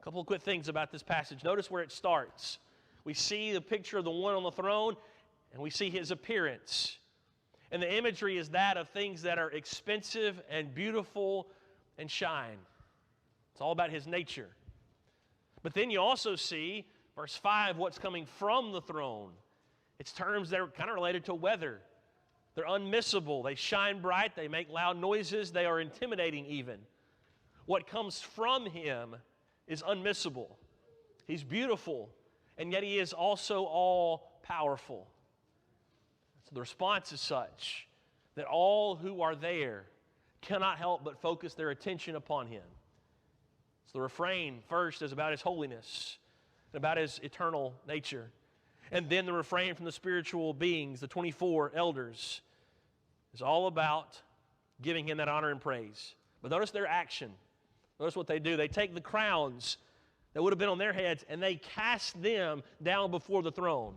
A couple of quick things about this passage. Notice where it starts. We see the picture of the one on the throne, and we see his appearance. And the imagery is that of things that are expensive and beautiful and shine. It's all about his nature. But then you also see, verse 5, what's coming from the throne. It's terms that are kind of related to weather. They're unmissable. They shine bright. They make loud noises. They are intimidating even. What comes from him is unmissable. He's beautiful, and yet he is also all-powerful. So the response is such that all who are there cannot help but focus their attention upon him. So the refrain first is about his holiness and about his eternal nature. And then the refrain from the spiritual beings, the 24 elders, is all about giving him that honor and praise. But notice their action. Notice what they do. They take the crowns that would have been on their heads and they cast them down before the throne.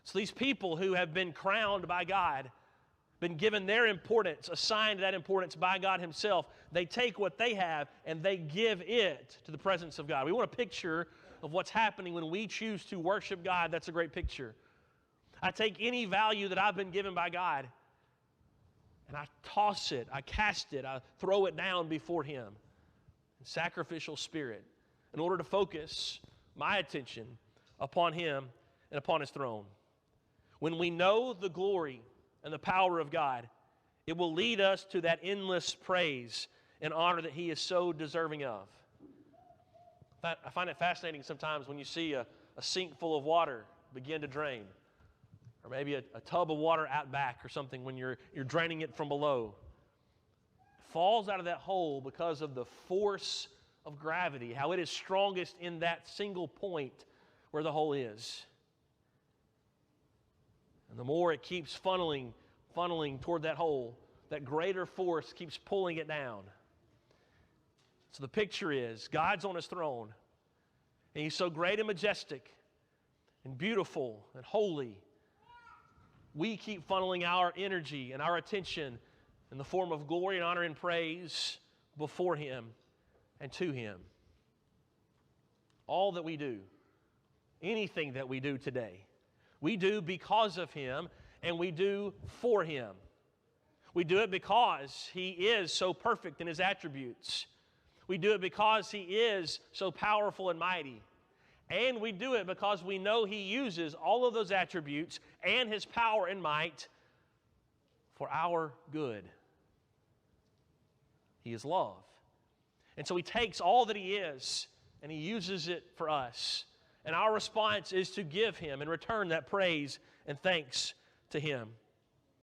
So these people who have been crowned by God, been given their importance, assigned that importance by God himself, they take what they have and they give it to the presence of God. We want a picture of what's happening when we choose to worship God. That's a great picture. I take any value that I've been given by God and I toss it, I cast it, I throw it down before him in sacrificial spirit in order to focus my attention upon him and upon his throne. When we know the glory and the power of God, it will lead us to that endless praise and honor that he is so deserving of. I find it fascinating sometimes when you see a sink full of water begin to drain, or maybe a tub of water out back or something when you're draining it from below. It falls out of that hole because of the force of gravity, how it is strongest in that single point where the hole is. And the more it keeps funneling toward that hole, that greater force keeps pulling it down. So the picture is, God's on his throne, and he's so great and majestic and beautiful and holy. We keep funneling our energy and our attention in the form of glory and honor and praise before him and to him. All that we do, anything that we do today, we do because of him and we do for him. We do it because he is so perfect in his attributes. We do it because he is so powerful and mighty. And we do it because we know he uses all of those attributes and his power and might for our good. He is love. And so he takes all that he is and he uses it for us. And our response is to give him and return that praise and thanks to him.